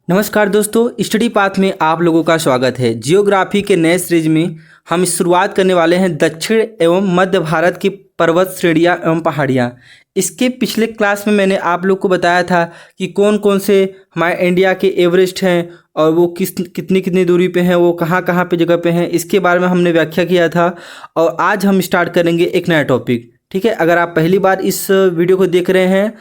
नमस्कार दोस्तों, study path में आप लोगों का स्वागत है। जियोग्राफी के नए सीरीज में हम शुरुआत करने वाले हैं दक्षिण एवं मध्य भारत की पर्वत श्रेणियाँ एवं पहाड़ियाँ। इसके पिछले क्लास में मैंने आप लोग को बताया था कि कौन कौन से हमारे इंडिया के एवरेस्ट हैं और वो कितनी कितनी दूरी पे हैं, वो कहाँ कहाँ पे जगह पे हैं, इसके बारे में हमने व्याख्या किया था। और आज हम स्टार्ट करेंगे एक नया टॉपिक। ठीक है, अगर आप पहली बार इस वीडियो को देख रहे हैं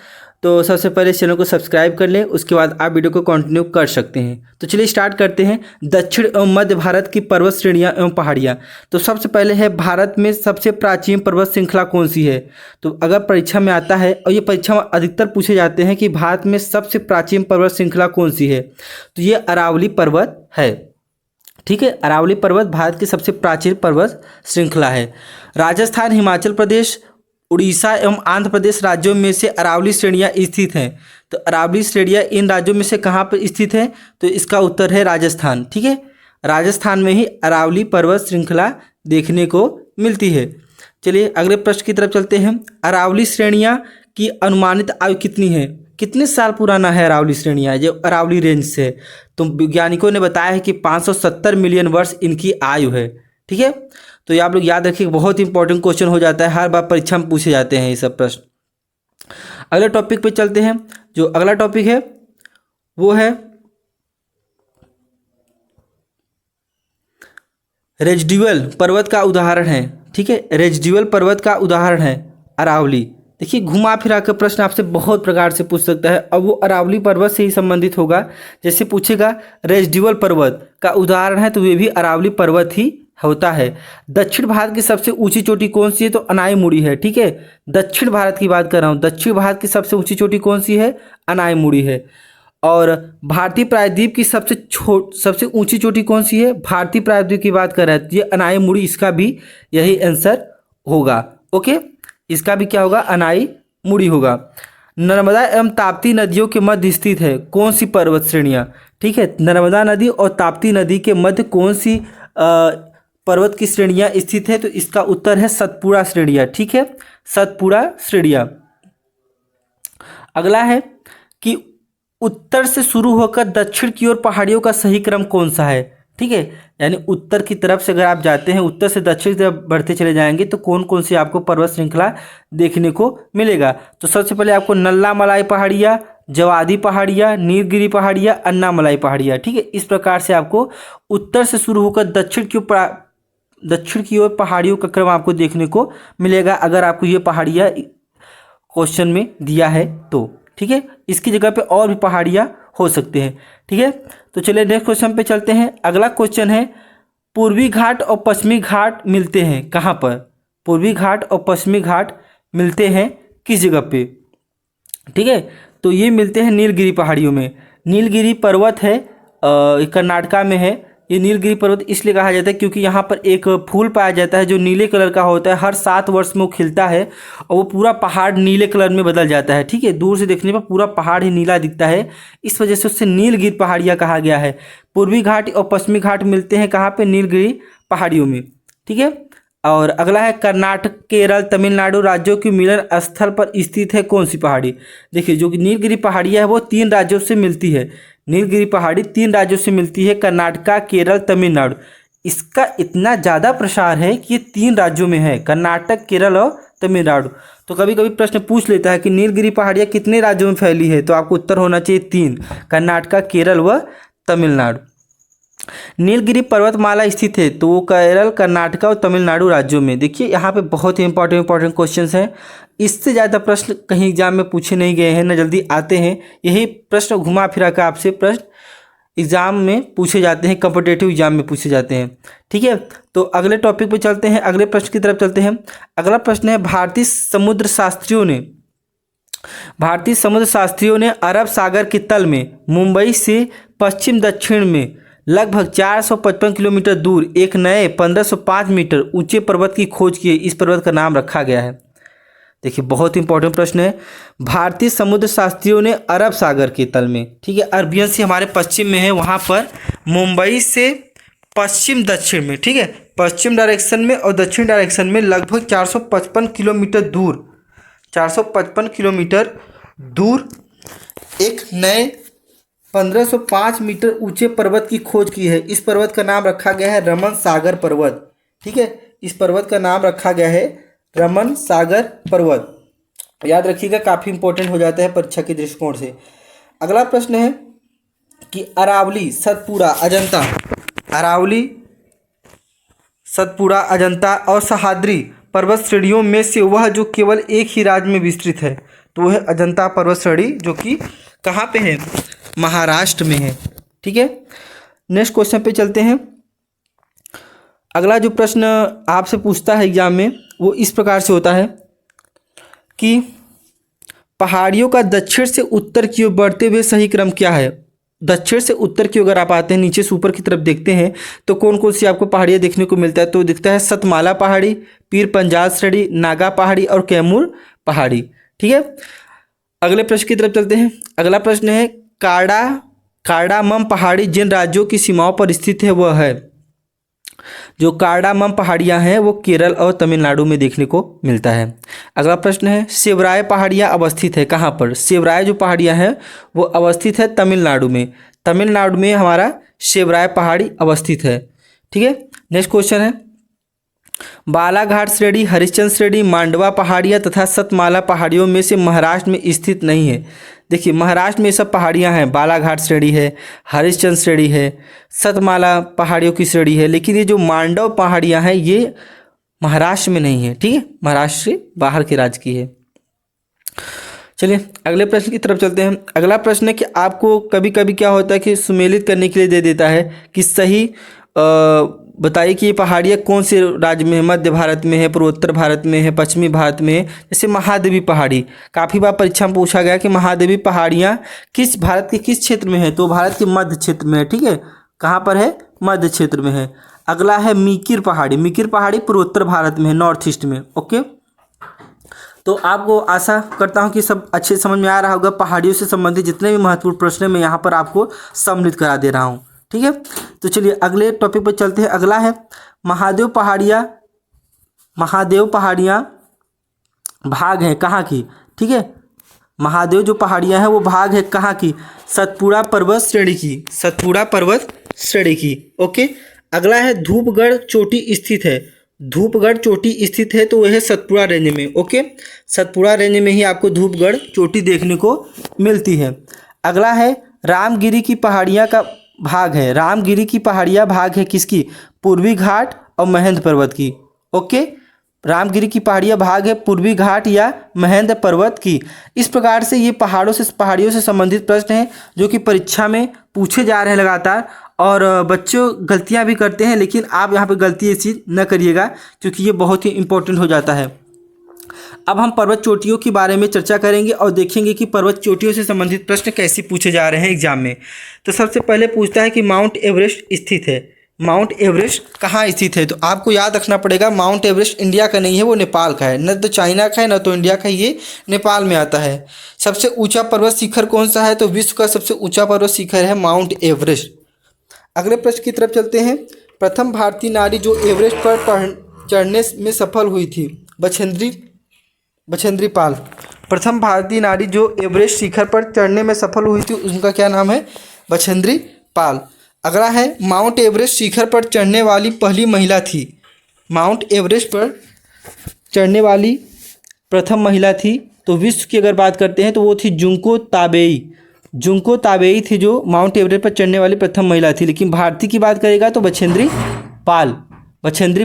तो सबसे पहले इस चैनल को सब्सक्राइब कर लें, उसके बाद आप वीडियो को कंटिन्यू कर सकते हैं। तो चलिए स्टार्ट करते हैं। दक्षिण एवं मध्य भारत की पर्वत श्रेणियाँ एवं पहाड़ियाँ। तो सबसे पहले है, भारत में सबसे प्राचीन पर्वत श्रृंखला कौन सी है? तो अगर परीक्षा में आता है, और ये परीक्षा में अधिकतर पूछे जाते हैं कि भारत में सबसे प्राचीन पर्वत श्रृंखला कौन सी है, तो ये अरावली पर्वत है। ठीक है, अरावली पर्वत भारत की सबसे प्राचीन पर्वत श्रृंखला है। राजस्थान, हिमाचल प्रदेश, उड़ीसा एवं आंध्र प्रदेश राज्यों में से अरावली श्रेणियाँ स्थित हैं। तो अरावली श्रेणियाँ इन राज्यों में से कहाँ पर स्थित है? तो इसका उत्तर है राजस्थान। ठीक है, राजस्थान में ही अरावली पर्वत श्रृंखला देखने को मिलती है। चलिए अगले प्रश्न की तरफ चलते हैं। अरावली श्रेणियाँ की अनुमानित आयु कितनी है? कितने साल पुराना है अरावली श्रेणियाँ जो अरावली रेंज से? तो वैज्ञानिकों ने बताया है कि 570 मिलियन वर्ष इनकी आयु है। ठीक है, तो ये आप लोग याद रखिए, बहुत इंपॉर्टेंट क्वेश्चन हो जाता है, हर बार परीक्षा में पूछे जाते हैं ये सब प्रश्न। अगले टॉपिक पे चलते हैं। जो अगला टॉपिक है वो है रेजिडुअल पर्वत का उदाहरण है। ठीक है, रेजिडुअल पर्वत का उदाहरण है अरावली। देखिए, घुमा फिरा कर प्रश्न आपसे बहुत प्रकार से पूछ सकता है, अब वो अरावली पर्वत से ही संबंधित होगा। जैसे पूछेगा रेजिडुअल पर्वत का उदाहरण है, तो ये भी अरावली पर्वत ही होता है। दक्षिण भारत की सबसे ऊंची चोटी कौन सी है? तो अनाईमुड़ी है। ठीक है, दक्षिण भारत की बात कर रहा हूँ। दक्षिण भारत की सबसे ऊंची चोटी कौन सी है? अनाईमुड़ी है। और भारतीय प्रायद्वीप की सबसे ऊंची चोटी कौन सी है? भारतीय प्रायद्वीप की बात कर रहे हैं, ये अनाईमुड़ी, इसका भी यही आंसर होगा। ओके, इसका भी क्या होगा? अनाईमुड़ी होगा। नर्मदा एवं ताप्ती नदियों के मध्य स्थित है कौन सी पर्वत श्रेणियाँ? ठीक है, नर्मदा नदी और ताप्ती नदी के मध्य कौन सी पर्वत की श्रेणियाँ स्थित है? तो इसका उत्तर है सतपुड़ा श्रेणियाँ। ठीक है, सतपुड़ा श्रेणियाँ। अगला है कि उत्तर से शुरू होकर दक्षिण की ओर पहाड़ियों का सही क्रम कौन सा है? ठीक है, यानी उत्तर की तरफ से अगर आप जाते हैं, उत्तर से दक्षिण की तरफ बढ़ते चले जाएंगे तो कौन कौन सी आपको पर्वत श्रृंखला देखने को मिलेगा? तो सबसे पहले आपको नल्लामलाई पहाड़ियाँ, जवादी पहाड़ियाँ, नीलगिरी पहाड़ियाँ, अन्नामलाई पहाड़ियाँ। ठीक है, इस प्रकार से आपको उत्तर से शुरू होकर दक्षिण की ओर पहाड़ियों का क्रम आपको देखने को मिलेगा, अगर आपको ये पहाड़ियाँ क्वेश्चन में दिया है तो। ठीक है, इसकी जगह पे और भी पहाड़ियाँ हो सकते हैं। ठीक है, तो चलिए नेक्स्ट क्वेश्चन पे चलते हैं। अगला क्वेश्चन है, पूर्वी घाट और पश्चिमी घाट मिलते हैं कहाँ पर? पूर्वी घाट और पश्चिमी घाट मिलते हैं किस जगह पे? ठीक है, तो ये मिलते हैं नीलगिरी पहाड़ियों में। नीलगिरी पर्वत है, कर्नाटका में है। ये नीलगिरी पर्वत इसलिए कहा जाता है क्योंकि यहाँ पर एक फूल पाया जाता है जो नीले कलर का होता है, हर 7 वर्ष में वो खिलता है और वो पूरा पहाड़ नीले कलर में बदल जाता है। ठीक है, दूर से देखने पर पूरा पहाड़ ही नीला दिखता है, इस वजह से उससे नीलगिरी पहाड़ियाँ कहा गया है। पूर्वी घाट और पश्चिमी घाट मिलते हैं कहाँ पे? नीलगिरी पहाड़ियों में। ठीक है, और अगला है, कर्नाटक, केरल, तमिलनाडु राज्यों के मिलन स्थल पर स्थित है कौन सी पहाड़ी? देखिए, जो कि नीलगिरी पहाड़ियाँ है वो 3 राज्यों से मिलती है। नीलगिरी पहाड़ी 3 राज्यों से मिलती है, कर्नाटका, केरल, तमिलनाडु। इसका इतना ज़्यादा प्रसार है कि ये 3 राज्यों में है, कर्नाटक, केरल और तमिलनाडु। तो कभी कभी प्रश्न पूछ लेता है कि नीलगिरी पहाड़ियाँ कितने राज्यों में फैली है, तो आपको उत्तर होना चाहिए 3, कर्नाटका, केरल व तमिलनाडु। नीलगिरी पर्वतमाला स्थित है तो वो केरल, कर्नाटका और तमिलनाडु राज्यों में। देखिए, यहाँ पे बहुत ही इंपॉर्टेंट क्वेश्चंस हैं, इससे ज़्यादा प्रश्न कहीं एग्जाम में पूछे नहीं गए हैं, न जल्दी आते हैं। यही प्रश्न घुमा फिरा कर आपसे प्रश्न एग्जाम में पूछे जाते हैं, कॉम्पिटिटिव एग्जाम में पूछे जाते हैं। ठीक है, तो अगले टॉपिक पे चलते हैं, अगले प्रश्न की तरफ चलते हैं। अगला प्रश्न है, भारतीय समुद्र शास्त्रियों ने अरब सागर के तल में मुंबई से पश्चिम दक्षिण में लगभग 455 किलोमीटर दूर एक नए 1505 मीटर ऊंचे पर्वत की खोज की है। इस पर्वत का नाम रखा गया है। देखिए, बहुत इंपॉर्टेंट प्रश्न है। भारतीय समुद्र शास्त्रियों ने अरब सागर के तल में, ठीक है, अरबियन सी हमारे पश्चिम में है, वहाँ पर मुंबई से पश्चिम दक्षिण में, ठीक है, पश्चिम डायरेक्शन में और दक्षिण डायरेक्शन में लगभग 455 किलोमीटर दूर एक नए 1505 मीटर ऊंचे पर्वत की खोज की है। इस पर्वत का नाम रखा गया है रमन सागर पर्वत। ठीक है, इस पर्वत का नाम रखा गया है रमन सागर पर्वत। याद रखिएगा, काफ़ी इंपॉर्टेंट हो जाता है परीक्षा के दृष्टिकोण से। अगला प्रश्न है कि अरावली, सतपुड़ा, अजंता, अरावली, सतपुड़ा, अजंता और सह्याद्री पर्वत श्रेणियों में से वह जो केवल एक ही राज्य में विस्तृत है, तो वह है अजंता पर्वत श्रेणी, जो कि कहाँ पे है? महाराष्ट्र में है। ठीक है, नेक्स्ट क्वेश्चन पे चलते हैं। अगला जो प्रश्न आपसे पूछता है एग्जाम में वो इस प्रकार से होता है कि पहाड़ियों का दक्षिण से उत्तर की ओर बढ़ते हुए सही क्रम क्या है? दक्षिण से उत्तर की ओर अगर आप आते हैं, नीचे से ऊपर की तरफ देखते हैं तो कौन कौन सी आपको पहाड़ियाँ देखने को मिलता है? तो दिखता है सतमाला पहाड़ी, पीर पंजाल श्रेणी, नागा पहाड़ी और कैमूर पहाड़ी। ठीक है, अगले प्रश्न की तरफ चलते हैं। अगला प्रश्न है कार्डामम पहाड़ी जिन राज्यों की सीमाओं पर स्थित है वह है। जो कार्डामम पहाड़ियाँ हैं वो केरल और तमिलनाडु में देखने को मिलता है। अगला प्रश्न है सेवराय पहाड़ियाँ अवस्थित है कहाँ पर? सेवराय जो पहाड़ियाँ हैं वो अवस्थित है तमिलनाडु में। तमिलनाडु में हमारा सेवराय पहाड़ी अवस्थित है। ठीक है, नेक्स्ट क्वेश्चन है बालाघाट श्रेणी, हरिश्चंद्र श्रेणी, मांडवा पहाड़ियाँ तथा सतमाला पहाड़ियों में से महाराष्ट्र में स्थित नहीं है। देखिए, महाराष्ट्र में सब पहाड़ियाँ हैं, बालाघाट श्रेणी है, हरिश्चंद्र श्रेणी है, सतमाला पहाड़ियों की श्रेणी है, लेकिन ये जो मांडव पहाड़ियाँ हैं ये महाराष्ट्र में नहीं है। ठीक है, महाराष्ट्र से बाहर के राज्य की है। चलिए अगले प्रश्न की तरफ चलते हैं। अगला प्रश्न है कि आपको कभी कभी क्या होता है कि सुमेलित करने के लिए दे देता है कि सही बताइए कि ये पहाड़ियाँ कौन से राज्य में है? मध्य भारत में है, पूर्वोत्तर भारत में है, पश्चिमी भारत में है। जैसे महादेवी पहाड़ी, काफ़ी बार परीक्षा में पूछा गया कि महादेवी पहाड़ियाँ किस भारत के किस क्षेत्र में है? तो भारत के मध्य क्षेत्र में है। ठीक है, कहाँ पर है? मध्य क्षेत्र में है। अगला है मीकिर पहाड़ी, मीकिर पहाड़ी पूर्वोत्तर भारत में है, नॉर्थ ईस्ट में। ओके, तो आपको आशा करता हूँ कि सब अच्छे समझ में आ रहा होगा। पहाड़ियों से संबंधित जितने भी महत्वपूर्ण प्रश्न मैं यहाँ पर आपको सम्मिलित करा दे रहा हूँ। ठीक है, तो चलिए अगले टॉपिक पर चलते हैं। अगला है महादेव पहाड़ियाँ। महादेव पहाड़ियाँ भाग है कहाँ की? ठीक है, महादेव जो पहाड़ियाँ हैं वो भाग है कहाँ की? सतपुड़ा पर्वत श्रेणी की, सतपुड़ा पर्वत श्रेणी की। ओके, अगला है धूपगढ़ चोटी स्थित है। धूपगढ़ चोटी स्थित है तो वह है सतपुड़ा रेंज में। ओके, सतपुड़ा रेंज में ही आपको धूपगढ़ चोटी देखने को मिलती है। अगला है रामगिरी की पहाड़ियाँ का भाग है। रामगिरी की पहाड़ियाँ भाग है किसकी? पूर्वी घाट और महेंद्र पर्वत की। ओके, रामगिरी की पहाड़ियाँ भाग है पूर्वी घाट या महेंद्र पर्वत की। इस प्रकार से ये पहाड़ियों से संबंधित प्रश्न हैं जो कि परीक्षा में पूछे जा रहे हैं लगातार। और बच्चों गलतियाँ भी करते हैं, लेकिन आप यहाँ पे गलती ऐसी न करिएगा क्योंकि ये बहुत ही इंपॉर्टेंट हो जाता है। अब हम पर्वत चोटियों के बारे में चर्चा करेंगे और देखेंगे कि पर्वत चोटियों से संबंधित प्रश्न कैसे पूछे जा रहे हैं एग्जाम में। तो सबसे पहले पूछता है कि माउंट एवरेस्ट स्थित है। माउंट एवरेस्ट कहाँ स्थित है? तो आपको याद रखना पड़ेगा माउंट एवरेस्ट इंडिया का नहीं है, वो नेपाल का है। न तो चाइना का है न तो इंडिया का, ये नेपाल में आता है। सबसे ऊँचा पर्वत शिखर कौन सा है? तो विश्व का सबसे ऊँचा पर्वत शिखर है माउंट एवरेस्ट। अगले प्रश्न की तरफ चलते हैं। प्रथम भारतीय नारी जो एवरेस्ट पर चढ़ने में सफल हुई थी? बछेंद्री पाल। प्रथम भारतीय नारी जो एवरेस्ट शिखर पर चढ़ने में सफल हुई थी उनका क्या नाम है? बछेंद्री पाल। अगला है माउंट एवरेस्ट शिखर पर चढ़ने वाली पहली महिला थी। माउंट एवरेस्ट पर चढ़ने वाली प्रथम महिला थी तो विश्व की अगर बात करते हैं तो वो थी जुंको ताबेई। जुंको ताबेई थी जो माउंट एवरेस्ट पर चढ़ने वाली प्रथम महिला थी। लेकिन भारतीय की बात करेगा तो बछेंद्री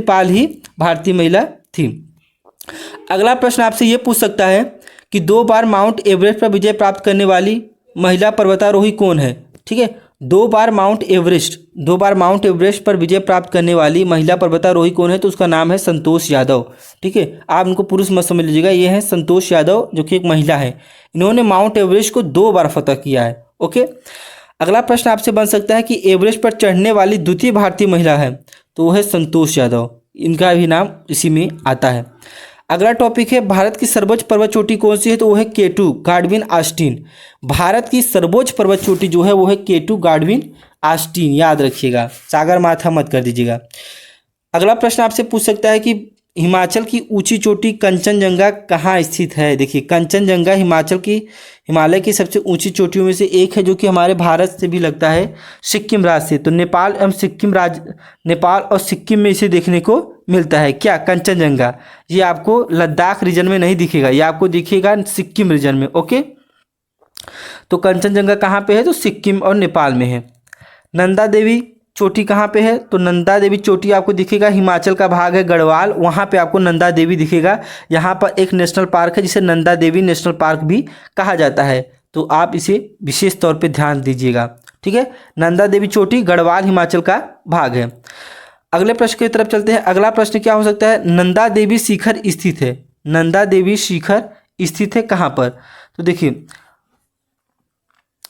पाल ही भारतीय महिला थी। अगला प्रश्न आपसे ये पूछ सकता है कि 2 बार माउंट एवरेस्ट पर विजय प्राप्त करने वाली महिला पर्वतारोही कौन है? ठीक है, 2 बार माउंट एवरेस्ट पर विजय प्राप्त करने वाली महिला पर्वतारोही कौन है? तो उसका नाम है संतोष यादव। ठीक है, आप इनको पुरुष मत समझ लीजिएगा, ये है संतोष यादव जो कि एक महिला है। इन्होंने माउंट एवरेस्ट को 2 बार फतह किया है। ओके, अगला प्रश्न आपसे बन सकता है कि एवरेस्ट पर चढ़ने वाली द्वितीय भारतीय महिला है तो वो है संतोष यादव। इनका भी नाम इसी में आता है। अगला टॉपिक है भारत की सर्वोच्च पर्वत चोटी कौन सी है? तो वो है K2 गाडविन आस्टीन। भारत की सर्वोच्च पर्वत चोटी जो है वो है K2 गाडविन आस्टीन, याद रखिएगा, सागर माथा मत कर दीजिएगा। अगला प्रश्न आपसे पूछ सकता है कि हिमाचल की ऊंची चोटी कंचनजंगा कहाँ स्थित है? देखिए कंचनजंगा हिमालय की सबसे ऊंची चोटियों में से एक है, जो कि हमारे भारत से भी लगता है सिक्किम राज्य से। तो नेपाल और सिक्किम में इसे देखने को मिलता है। क्या? कंचनजंगा। ये आपको लद्दाख रीजन में नहीं दिखेगा, ये आपको दिखेगा सिक्किम रीजन में। ओके, तो कंचनजंगा कहाँ पे है? तो सिक्किम और नेपाल में है। नंदा देवी चोटी कहाँ पे है? तो नंदा देवी चोटी आपको दिखेगा, हिमाचल का भाग है गढ़वाल, वहाँ पे आपको नंदा देवी दिखेगा। यहाँ पर एक नेशनल पार्क है जिसे नंदा देवी नेशनल पार्क भी कहा जाता है, तो आप इसे विशेष तौर पे ध्यान दीजिएगा। ठीक है, नंदा देवी चोटी गढ़वाल हिमाचल का भाग है। अगले प्रश्न की तरफ चलते हैं। अगला प्रश्न क्या हो सकता है? नंदा देवी शिखर स्थित है। नंदा देवी शिखर स्थित है कहाँ पर? तो देखिए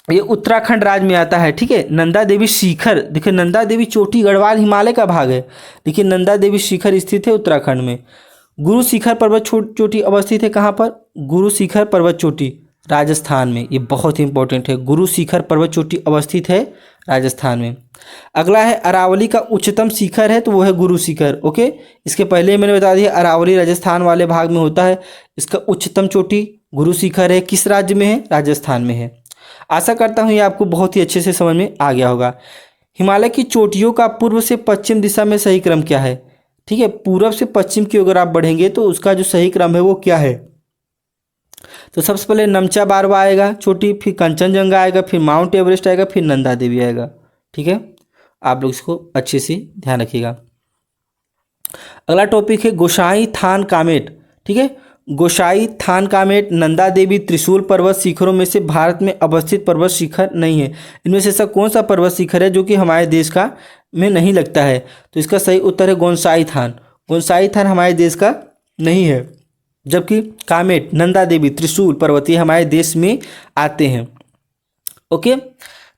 ये उत्तराखंड राज्य में आता है। ठीक है, नंदा देवी शिखर, देखिए नंदा देवी चोटी गढ़वाल हिमालय का भाग है, देखिए नंदा देवी शिखर स्थित है उत्तराखंड में। गुरु शिखर पर्वत चोटी अवस्थित है कहाँ पर? गुरु शिखर पर्वत चोटी राजस्थान में, ये बहुत ही इंपॉर्टेंट है। गुरु शिखर पर्वत चोटी अवस्थित है राजस्थान में। अगला है अरावली का उच्चतम शिखर है, तो वो है गुरु शिखर। ओके, इसके पहले मैंने बता दिया अरावली राजस्थान वाले भाग में होता है। इसका उच्चतम चोटी गुरु शिखर है, किस राज्य में है? राजस्थान में है। आशा करता हूँ ये आपको बहुत ही अच्छे से समझ में आ गया होगा। हिमालय की चोटियों का पूर्व से पश्चिम दिशा में सही क्रम क्या है? ठीक है, पूर्व से पश्चिम की अगर आप बढ़ेंगे तो उसका जो सही क्रम है वो क्या है? तो सबसे पहले नमचा बारवा आएगा चोटी, फिर कंचनजंगा आएगा, फिर माउंट एवरेस्ट आएगा, फिर नंदा देवी आएगा। ठीक है, आप लोग इसको अच्छे से ध्यान रखिएगा। अगला टॉपिक है गोसाई थान कामेट। ठीक है, गोसाई थान कामेट नंदा देवी त्रिशूल पर्वत शिखरों में से भारत में अवस्थित पर्वत शिखर नहीं है। इनमें से ऐसा कौन सा पर्वत शिखर है जो कि हमारे देश का में नहीं लगता है? तो इसका सही उत्तर है गोसाई थान। गोसाई थान हमारे देश का नहीं है, जबकि कामेट नंदा देवी त्रिशूल पर्वत ये हमारे देश में आते हैं। ओके,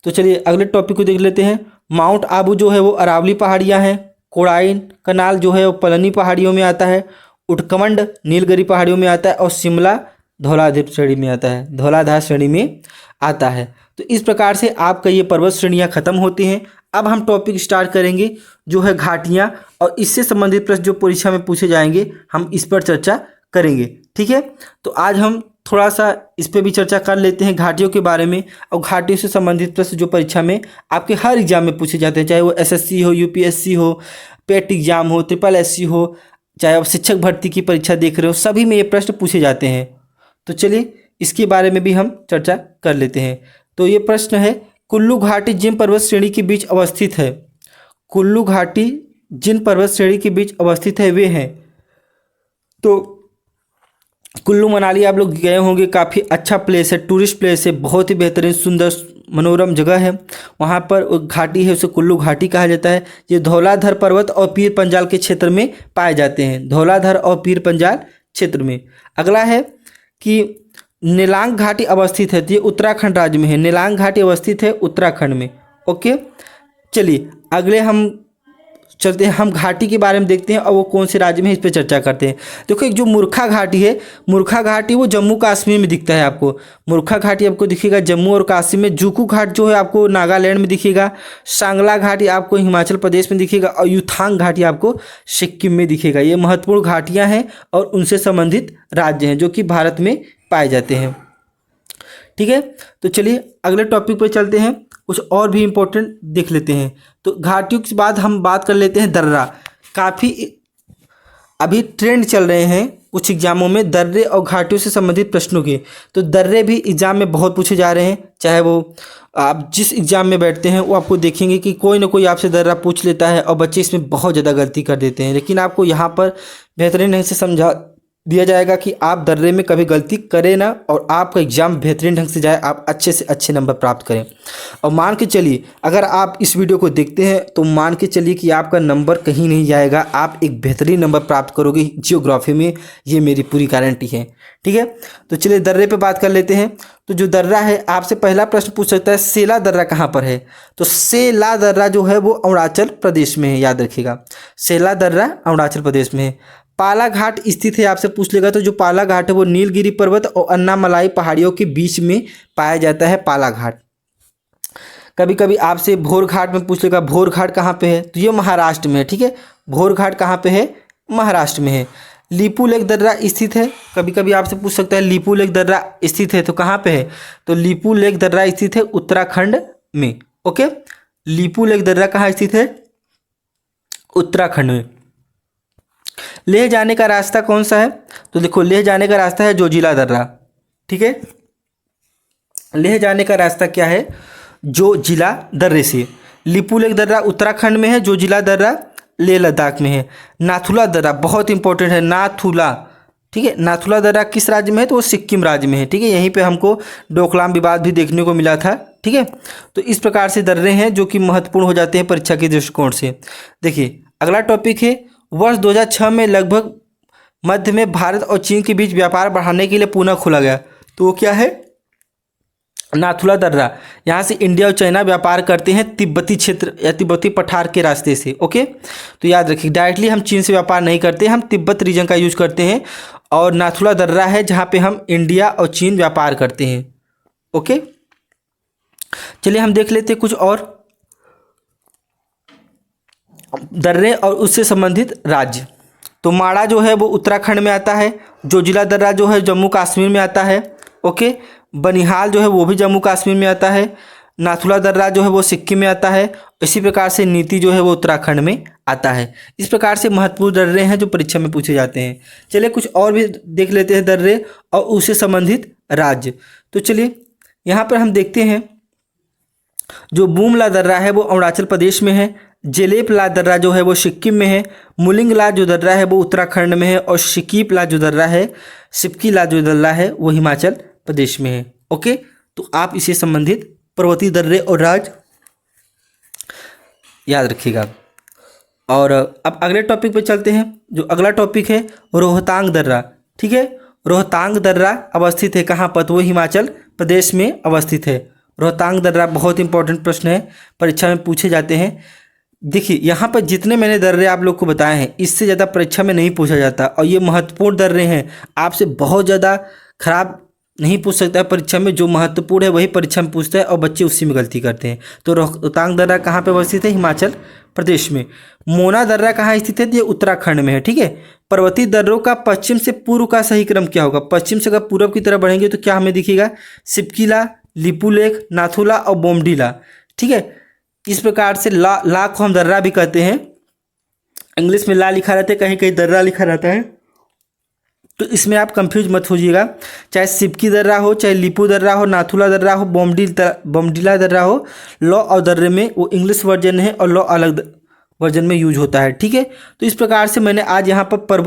तो चलिए अगले टॉपिक को देख लेते हैं। माउंट आबू जो है वो अरावली पहाड़ियाँ हैं। कोडाइन कनाल जो है वो पलनी पहाड़ियों में आता है। उटकमंड नीलगिरी पहाड़ियों में आता है, और शिमला धौलाधार श्रेणी में आता है, धौलाधार श्रेणी में आता है। तो इस प्रकार से आपका ये पर्वत श्रेणियाँ खत्म होती हैं। अब हम टॉपिक स्टार्ट करेंगे जो है घाटियाँ, और इससे संबंधित प्रश्न जो परीक्षा में पूछे जाएंगे हम इस पर चर्चा करेंगे। ठीक है, तो आज हम थोड़ा सा इस पर भी चर्चा कर लेते हैं घाटियों के बारे में, और घाटियों से संबंधित प्रश्न जो परीक्षा में आपके हर एग्जाम में पूछे जाते हैं, चाहे वो एसएससी हो, यूपीएससी हो, पेट एग्जाम हो, ट्रिपल एससी हो, चाहे आप शिक्षक भर्ती की परीक्षा देख रहे हो, सभी में ये प्रश्न पूछे जाते हैं। तो चलिए इसके बारे में भी हम चर्चा कर लेते हैं। तो ये प्रश्न है, कुल्लू घाटी जिन पर्वत श्रेणी के बीच अवस्थित है, कुल्लू घाटी जिन पर्वत श्रेणी के बीच अवस्थित है वे हैं। तो कुल्लू मनाली आप लोग गए होंगे, काफ़ी अच्छा प्लेस है, टूरिस्ट प्लेस है, बहुत ही बेहतरीन सुंदर मनोरम जगह है। वहाँ पर घाटी है, उसे कुल्लू घाटी कहा जाता है। ये धौलाधर पर्वत और पीर पंजाल के क्षेत्र में पाए जाते हैं, धौलाधर और पीर पंजाल क्षेत्र में। अगला है कि नीलांग घाटी अवस्थित है, तो ये उत्तराखंड राज्य में है। नीलांग घाटी अवस्थित है उत्तराखंड में। ओके, चलिए अगले हम चलते हैं, हम घाटी के बारे में देखते हैं और वो कौन से राज्य में है इस पर चर्चा करते हैं। देखो एक जो मूर्खा घाटी है, मूर्खा घाटी वो जम्मू कश्मीर में दिखता है आपको। मूर्खा घाटी आपको दिखेगा जम्मू और कश्मीर में। जूकू घाट जो है आपको नागालैंड में दिखेगा। सांगला घाटी आपको हिमाचल प्रदेश में दिखेगा, और युथांग घाटी आपको सिक्किम में दिखेगा। ये महत्वपूर्ण घाटियाँ हैं और उनसे संबंधित राज्य हैं जो कि भारत में पाए जाते हैं। ठीक है, तो चलिए अगले टॉपिक पर चलते हैं, कुछ और भी इम्पोर्टेंट देख लेते हैं। तो घाटियों के बाद हम बात कर लेते हैं दर्रा। काफ़ी अभी ट्रेंड चल रहे हैं कुछ एग्जामों में दर्रे और घाटियों से संबंधित प्रश्नों के। तो दर्रे भी एग्जाम में बहुत पूछे जा रहे हैं, चाहे वो आप जिस एग्जाम में बैठते हैं वो आपको देखेंगे कि कोई ना कोई आपसे दर्रा पूछ लेता है, और बच्चे इसमें बहुत ज़्यादा गलती कर देते हैं। लेकिन आपको यहाँ पर बेहतरीन ढंग से समझा दिया जाएगा कि आप दर्रे में कभी गलती करें ना, और आपका एग्जाम बेहतरीन ढंग से जाए, आप अच्छे से अच्छे नंबर प्राप्त करें। और मान के चलिए अगर आप इस वीडियो को देखते हैं तो मान के चलिए कि आपका नंबर कहीं नहीं जाएगा, आप एक बेहतरीन नंबर प्राप्त करोगे जियोग्राफी में, ये मेरी पूरी गारंटी है। ठीक है, तो चलिए दर्रे पे बात कर लेते हैं। तो जो दर्रा है, आपसे पहला प्रश्न पूछ सकता है सेला दर्रा कहाँ पर है? तो सेला दर्रा जो है वो अरुणाचल प्रदेश में है, याद रखिएगा, सेला दर्रा अरुणाचल प्रदेश में है। पाला घाट स्थित है, आपसे पूछ लेगा। तो जो पाला घाट है वो नीलगिरी पर्वत और अन्नामलाई पहाड़ियों के बीच में पाया जाता है पाला घाट। कभी कभी आपसे भोर घाट में पूछ लेगा, भोर घाट कहाँ पे है? तो ये महाराष्ट्र में है। ठीक है, भोर घाट कहाँ पे है? महाराष्ट्र में है। लीपू लेक दर्रा स्थित है, कभी कभी आपसे पूछ सकता है लीपू लेक दर्रा स्थित है तो कहाँ पे है, तो लीपू लेक दर्रा स्थित है उत्तराखंड में। ओके, लीपू लेक दर्रा कहाँ स्थित है, उत्तराखंड में। लेह जाने का रास्ता कौन सा है, तो देखो लेह जाने का रास्ता है जोजिला दर्रा। ठीक है, लेह जाने का रास्ता क्या है, जोजिला दर्रे से। लीपू लेक दर्रा उत्तराखंड में है, जोजिला दर्रा लेह लद्दाख में है। नाथुला दर्रा बहुत इंपॉर्टेंट है, नाथुला। ठीक है, नाथुला दर्रा किस राज्य में है, तो वो सिक्किम राज्य में है। ठीक है, यहीं पे हमको डोकलाम विवाद भी देखने को मिला था। ठीक है, तो इस प्रकार से दर्रे हैं जो कि महत्वपूर्ण हो जाते हैं परीक्षा के दृष्टिकोण से। देखिए अगला टॉपिक है, वर्ष 2006 में लगभग मध्य में भारत और चीन के बीच व्यापार बढ़ाने के लिए पुनः खोला गया, तो वो क्या है, नाथुला दर्रा। यहाँ से इंडिया और चाइना व्यापार करते हैं तिब्बती क्षेत्र या तिब्बती पठार के रास्ते से। ओके, तो याद रखिए डायरेक्टली हम चीन से व्यापार नहीं करते, हम तिब्बत रीजन का यूज करते हैं, और नाथुला दर्रा है जहाँ पे हम इंडिया और चीन व्यापार करते हैं। ओके, चलिए हम देख लेते हैं कुछ और दर्रे और उससे संबंधित राज्य। तो माड़ा जो है वो उत्तराखंड में आता है, जोजिला दर्रा जो है जम्मू कश्मीर में आता है। ओके, बनिहाल जो है वो भी जम्मू कश्मीर में आता है। नाथुला दर्रा जो है वो सिक्किम में आता है। इसी प्रकार से नीति जो है वो उत्तराखंड में आता है। इस प्रकार से महत्वपूर्ण दर्रे हैं जो परीक्षा में पूछे जाते हैं। चलिए कुछ और भी देख लेते हैं दर्रे और उससे संबंधित राज्य। तो चलिए यहाँ पर हम देखते हैं, जो बूमला दर्रा है वो अरुणाचल प्रदेश में है। जेलेपला दर्रा जो है वो सिक्किम में है। मुलिंगला जो दर्रा है वो उत्तराखंड में है, और शिकीपला जो दर्रा है, सिपकीला जो दर्रा है वो हिमाचल प्रदेश में है। ओके, तो आप इसे संबंधित पर्वतीय दर्रे और राज्य याद रखिएगा। और अब अगले टॉपिक पे चलते हैं। जो अगला टॉपिक है रोहतांग दर्रा। ठीक है, रोहतांग दर्रा अवस्थित है कहाँ पर, तो वो हिमाचल प्रदेश में अवस्थित है। रोहतांग दर्रा बहुत इंपॉर्टेंट प्रश्न है, परीक्षा में पूछे जाते हैं। देखिए यहाँ पर जितने मैंने दर्रे आप लोग को बताए हैं इससे ज़्यादा परीक्षा में नहीं पूछा जाता, और ये महत्वपूर्ण दर्रे हैं। आपसे बहुत ज़्यादा खराब नहीं पूछ सकता है परीक्षा में, जो महत्वपूर्ण है वही परीक्षा में पूछता है और बच्चे उसी में गलती करते हैं। तो रोहतांग दर्रा कहाँ पे अवस्थित है, हिमाचल प्रदेश में। मोना दर्रा कहाँ स्थित है, ये उत्तराखंड में है। ठीक है, पर्वतीय दर्रों का पश्चिम से पूर्व का सही क्रम क्या होगा, पश्चिम से अगर पूर्व की तरफ बढ़ेंगे तो क्या हमें दिखेगा, सिपकीला, लीपू लेक, नाथुला और बोमडीला। ठीक है, इस प्रकार से ला को हम दर्रा भी कहते हैं। इंग्लिश में ला लिखा रहता है, कहीं कहीं दर्रा लिखा रहता है, तो इसमें आप कंफ्यूज मत होइएगा। चाहे सिपकी दर्रा हो, चाहे लीपू दर्रा हो, नाथुला दर्रा हो, बोमडीला दर्रा हो, लॉ और दर्रे में वो इंग्लिश वर्जन है और लॉ अलग वर्जन में यूज होता है। ठीक है, तो इस प्रकार से मैंने आज यहाँ पर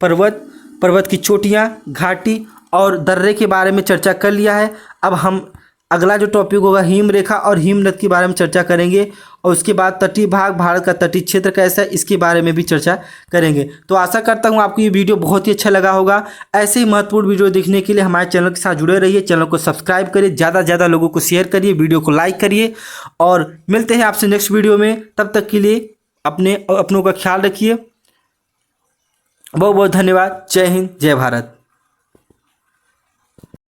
पर्वत की चोटियाँ, घाटी और दर्रे के बारे में चर्चा कर लिया है। अब हम अगला जो टॉपिक होगा हिम रेखा और हिम नद के बारे में चर्चा करेंगे, और उसके बाद तटीय भाग, भारत का तटीय क्षेत्र कैसा है, इसके बारे में भी चर्चा करेंगे। तो आशा करता हूँ आपको ये वीडियो बहुत ही अच्छा लगा होगा। ऐसे ही महत्वपूर्ण वीडियो देखने के लिए हमारे चैनल के साथ जुड़े रहिए। चैनल को सब्सक्राइब करिए, ज़्यादा से ज़्यादा लोगों को शेयर करिए, वीडियो को लाइक करिए, और मिलते हैं आपसे नेक्स्ट वीडियो में। तब तक के लिए अपनों का ख्याल रखिए। बहुत बहुत धन्यवाद। जय हिंद, जय भारत।